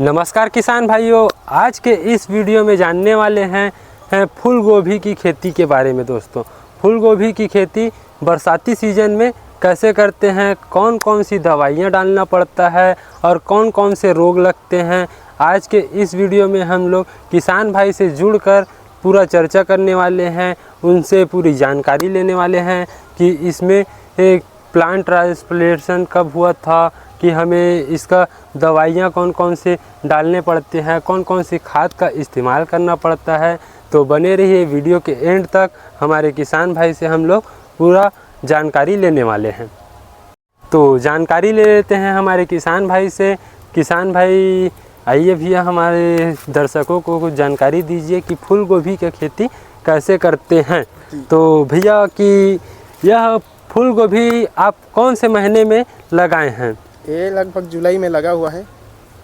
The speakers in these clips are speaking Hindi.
नमस्कार किसान भाइयों, आज के इस वीडियो में जानने वाले हैं फूल गोभी की खेती के बारे में। दोस्तों, फूल गोभी की खेती बरसाती सीजन में कैसे करते हैं, कौन कौन सी दवाइयाँ डालना पड़ता है और कौन कौन से रोग लगते हैं, आज के इस वीडियो में हम लोग किसान भाई से जुड़कर पूरा चर्चा करने वाले हैं। उनसे पूरी जानकारी लेने वाले हैं कि इसमें एक प्लांट ट्रांसप्लांटेशन कब हुआ था, कि हमें इसका दवाइयाँ कौन कौन से डालने पड़ते हैं, कौन कौन सी खाद का इस्तेमाल करना पड़ता है। तो बने रहिए वीडियो के एंड तक, हमारे किसान भाई से हम लोग पूरा जानकारी लेने वाले हैं। तो जानकारी ले लेते हैं हमारे किसान भाई से। किसान भाई आइए भैया, हमारे दर्शकों को कुछ जानकारी दीजिए कि फूल गोभी की खेती कैसे करते हैं। तो भैया कि यह फूल गोभी आप कौन से महीने में लगाए हैं? ये लगभग जुलाई में लगा हुआ है।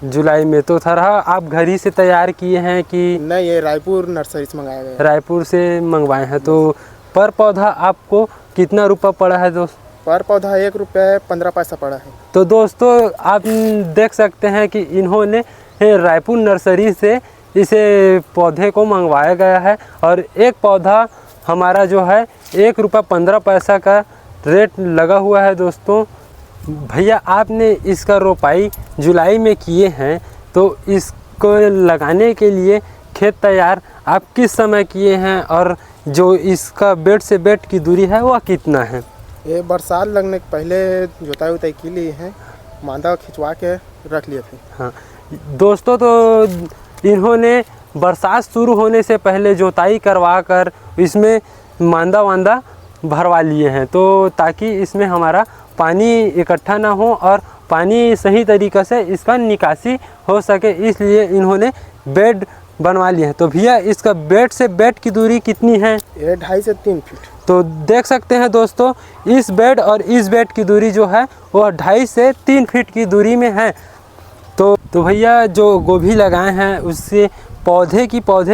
जुलाई में। तो थोड़ा आप घर ही से तैयार किए हैं कि नहीं, ये रायपुर नर्सरी से मंगाया गया है। रायपुर से मंगवाए हैं। तो पर पौधा आपको कितना रुपया पड़ा है दोस्त? पर पौधा 1 रुपये 15 पैसा पड़ा है। तो दोस्तों, आप देख सकते हैं कि इन्होंने रायपुर नर्सरी से इसे पौधे को मंगवाया गया है और एक पौधा हमारा जो है 1 रुपया 15 पैसा का रेट लगा हुआ है। दोस्तों भैया, आपने इसका रोपाई जुलाई में किए हैं, तो इसको लगाने के लिए खेत तैयार आप किस समय किए हैं और जो इसका बेड से बेड की दूरी है वह कितना है? ये बरसात लगने के पहले जोताई उताई की ली है, मांदा खिंचवा के रख लिए थे। हाँ दोस्तों, तो इन्होंने बरसात शुरू होने से पहले जोताई करवा कर इसमें मांदा वांदा भरवा लिए हैं, तो ताकि इसमें हमारा पानी इकट्ठा ना हो और पानी सही तरीक़े से इसका निकासी हो सके, इसलिए इन्होंने बेड बनवा लिए हैं। तो भैया, इसका बेड से बेड की दूरी कितनी है? ये 2.5 से 3 फीट। तो देख सकते हैं दोस्तों, इस बेड और इस बेड की दूरी जो है वह 2.5 से 3 फीट की दूरी में है। तो भैया, जो गोभी लगाए हैं उससे पौधे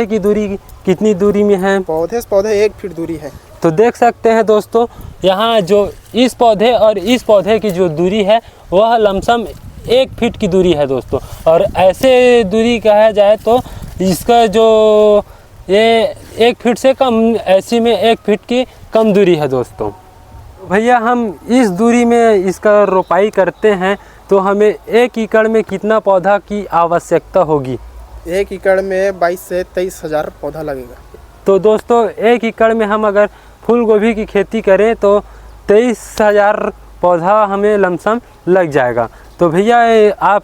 की दूरी कितनी दूरी में है? पौधे से पौधे 1 फीट दूरी है। तो देख सकते हैं दोस्तों, यहाँ जो इस पौधे और इस पौधे की जो दूरी है वह लमसम 1 फीट की दूरी है दोस्तों। और ऐसे दूरी कहा जाए तो इसका जो ये 1 फीट से कम, ऐसी में 1 फीट की कम दूरी है दोस्तों। भैया, हम इस दूरी में इसका रोपाई करते हैं तो हमें 1 एकड़ में कितना पौधा की आवश्यकता होगी? 1 एकड़ में 22 से 23 हज़ार पौधा लगेगा। तो दोस्तों, 1 एकड़ में हम अगर फूल गोभी की खेती करें तो 23,000 पौधा हमें लमसम लग जाएगा। तो भैया, आप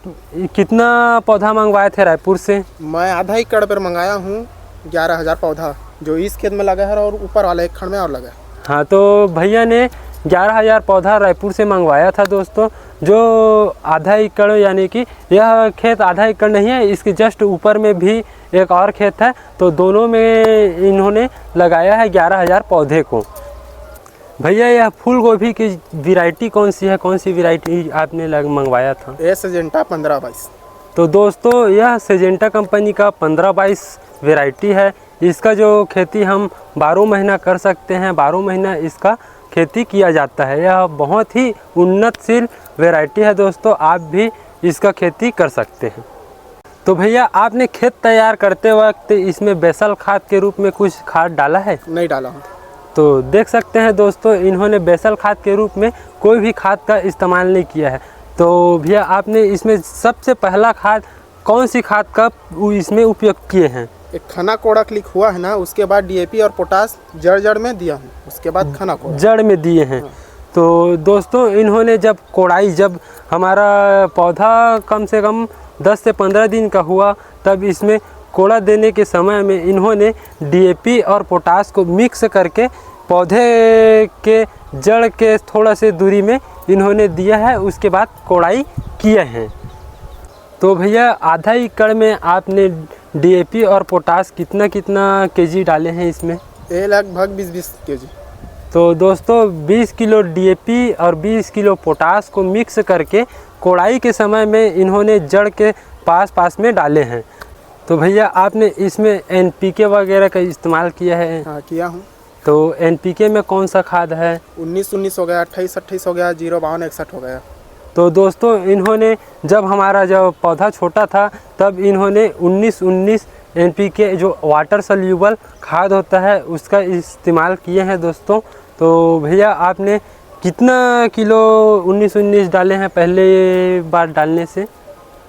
कितना पौधा मंगवाए थे रायपुर से? मैं आधा एकड़ पर मंगाया हूँ 11,000 पौधा, जो इस खेत में लगा है और ऊपर वाले एक खंड में और लगा है। हाँ, तो भैया ने 11,000 पौधा रायपुर से मंगवाया था दोस्तों, जो आधा एकड़, यानी कि यह खेत आधा एकड़ नहीं है, इसके जस्ट ऊपर में भी एक और खेत है, तो दोनों में इन्होंने लगाया है 11,000 पौधे को। भैया, यह फूल गोभी की वैरायटी कौन सी है, कौन सी वैरायटी आपने मंगवाया था? ये सिजेंटा 1522। तो दोस्तों, यह सिजेंटा कंपनी का 1522 वैरायटी है। इसका जो खेती हम 12 महीना कर सकते हैं, 12 महीना इसका खेती किया जाता है। यह बहुत ही उन्नतशील वैरायटी है दोस्तों, आप भी इसका खेती कर सकते हैं। तो भैया, आपने खेत तैयार करते वक्त इसमें बेसल खाद के रूप में कुछ खाद डाला है? नहीं डाला हूँ। तो देख सकते हैं दोस्तों, इन्होंने बेसल खाद के रूप में कोई भी खाद का इस्तेमाल नहीं किया है। तो भैया, आपने इसमें सबसे पहला खाद कौन सी खाद का इसमें उपयोग किए हैं? एक खना कोड़ा क्लिक हुआ है ना, उसके बाद DAP और पोटास जड़ में दिया हूँ, उसके बाद खना कोड़ा जड़ में दिए हैं। तो दोस्तों, इन्होंने जब हमारा पौधा कम से कम 10 से 15 दिन का हुआ, तब इसमें कोड़ा देने के समय में इन्होंने DAP और पोटास को मिक्स करके पौधे के जड़ के थोड़ा से दूरी में इन्होंने दिया है, उसके बाद कोड़ाई किए हैं। तो भैया, आधा एकड़ में आपने DAP और पोटास कितना केजी डाले हैं इसमें? ये लगभग 20-20 केजी। तो दोस्तों, 20 किलो DAP और 20 किलो पोटास को मिक्स करके कोड़ाई के समय में इन्होंने जड़ के पास में डाले हैं। तो भैया, आपने इसमें NPK वगैरह का इस्तेमाल किया है? हाँ, किया हूँ। तो NPK में कौन सा खाद है? 19-19 हो गया, 28-28 हो गया, 0-52-61 हो गया। तो दोस्तों इन्होंने जब हमारा जब पौधा छोटा था तब इन्होंने 19-19 NPK जो वाटर सल्यूबल खाद होता है उसका इस्तेमाल किए हैं दोस्तों। तो भैया आपने कितना किलो 19-19 डाले हैं पहले बार डालने से?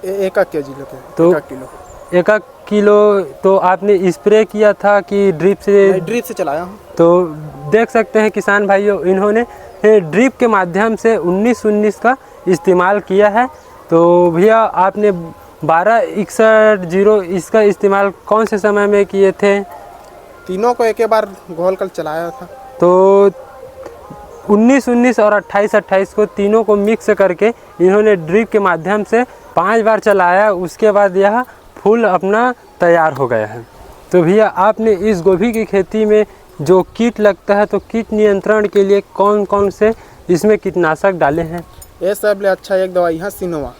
1 kg लेते हैं। तो 1 किलो 1 किलो तो आपने स्प्रे किया था कि ड्रिप से? ड्रिप से चलाया हूँ। तो देख सकते हैं किसान भाइयों, इन्होंने ड्रिप के माध्यम से 19-19 का इस्तेमाल किया है। तो भैया आपने 12-61-0 इसका इस्तेमाल कौन से समय में किए थे? तीनों को एक ही बार घोल कर चलाया था। तो 19-19 और 28-28 को तीनों को मिक्स करके इन्होंने ड्रिप के माध्यम से 5 बार चलाया, उसके बाद यह फूल अपना तैयार हो गया है। तो भैया आपने इस गोभी की खेती में जो कीट लगता है तो कीट नियंत्रण के लिए कौन कौन से इसमें कीटनाशक डाले हैं? ये सब ले अच्छा एक दवाई है सिनोवा।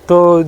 तो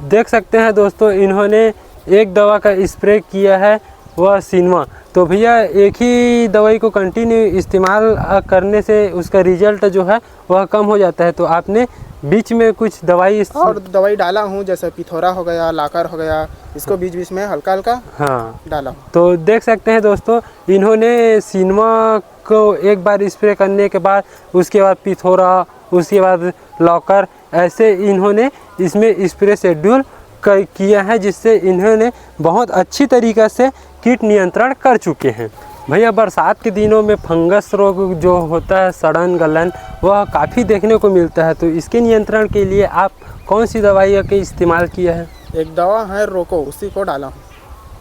देख सकते हैं दोस्तों इन्होंने एक दवा का स्प्रे किया है वह सिनवा। तो भैया एक ही दवाई को कंटिन्यू इस्तेमाल करने से उसका रिजल्ट जो है वह कम हो जाता है। तो आपने बीच में कुछ दवाई और दवाई डाला हूँ, जैसे पिथोरा हो गया, लाकर हो गया, इसको बीच बीच में हल्का हल्का हाँ डाला हूँ। तो देख सकते हैं दोस्तों इन्होंने सिनवा को एक बार स्प्रे करने के बाद उसके बाद पिथोरा, उसके बाद लॉकर, ऐसे इन्होंने इसमें स्प्रे शेड्यूल किया है जिससे इन्होंने बहुत अच्छी तरीक़े से कीट नियंत्रण कर चुके हैं। भैया बरसात के दिनों में फंगस रोग जो होता है, सड़न गलन, वह काफ़ी देखने को मिलता है। तो इसके नियंत्रण के लिए आप कौन सी दवाई का इस्तेमाल किया है? एक दवा है रोको, उसी को डाला हूँ।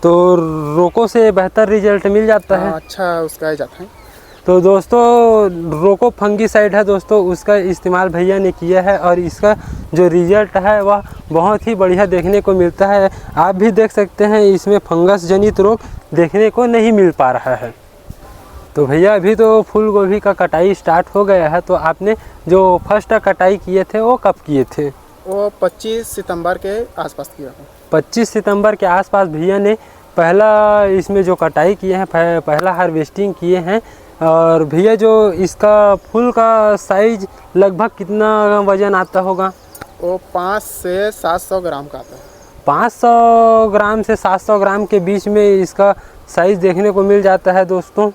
तो रोको से बेहतर रिजल्ट मिल जाता है? अच्छा उसका जाता है। तो दोस्तों रोको फंगीसाइड है दोस्तों, उसका इस्तेमाल भैया ने किया है और इसका जो रिजल्ट है वह बहुत ही बढ़िया देखने को मिलता है। आप भी देख सकते हैं इसमें फंगस जनित रोग देखने को नहीं मिल पा रहा है। तो भैया अभी तो फूल गोभी का कटाई स्टार्ट हो गया है। तो आपने जो फर्स्ट कटाई किए थे वो कब किए थे? वो 25 सितंबर के आसपास किया हूँ। 25 सितंबर के आसपास भैया ने पहला इसमें जो कटाई किए हैं, पहला हार्वेस्टिंग किए हैं। और भैया जो इसका फूल का साइज लगभग कितना वज़न आता होगा? वो 500 से 700 ग्राम का आता है। 500 ग्राम से 700 ग्राम के बीच में इसका साइज़ देखने को मिल जाता है दोस्तों।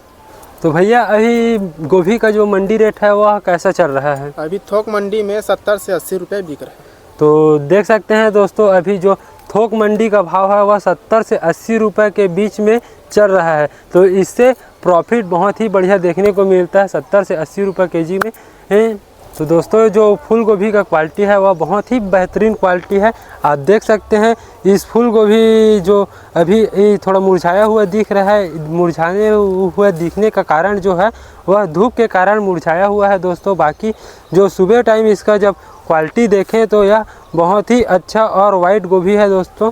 तो भैया अभी गोभी का जो मंडी रेट है वह कैसा चल रहा है? अभी थोक मंडी में 70 से 80 रुपये बिक रहे हैं। तो देख सकते हैं दोस्तों अभी जो थोक मंडी का भाव है वह 70 से 80 रुपये के बीच में चल रहा है। तो इससे प्रॉफिट बहुत ही बढ़िया देखने को मिलता है 70 से 80 रुपये केजी में है। तो दोस्तों जो फूल गोभी का क्वालिटी है वह बहुत ही बेहतरीन क्वालिटी है। आप देख सकते हैं इस फूल गोभी जो अभी थोड़ा मुरझाया हुआ दिख रहा है, मुरझाने हुआ दिखने का कारण जो है वह धूप के कारण मुरझाया हुआ है दोस्तों। बाकी जो सुबह टाइम इसका जब क्वालिटी देखें तो यह बहुत ही अच्छा और वाइट गोभी है दोस्तों।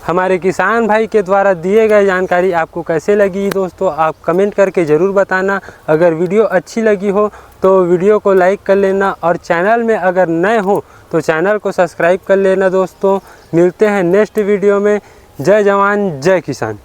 हमारे किसान भाई के द्वारा दिए गए जानकारी आपको कैसे लगी दोस्तों, आप कमेंट करके ज़रूर बताना। अगर वीडियो अच्छी लगी हो तो वीडियो को लाइक कर लेना और चैनल में अगर नए हो तो चैनल को सब्सक्राइब कर लेना दोस्तों। मिलते हैं नेक्स्ट वीडियो में। जय जवान जय किसान।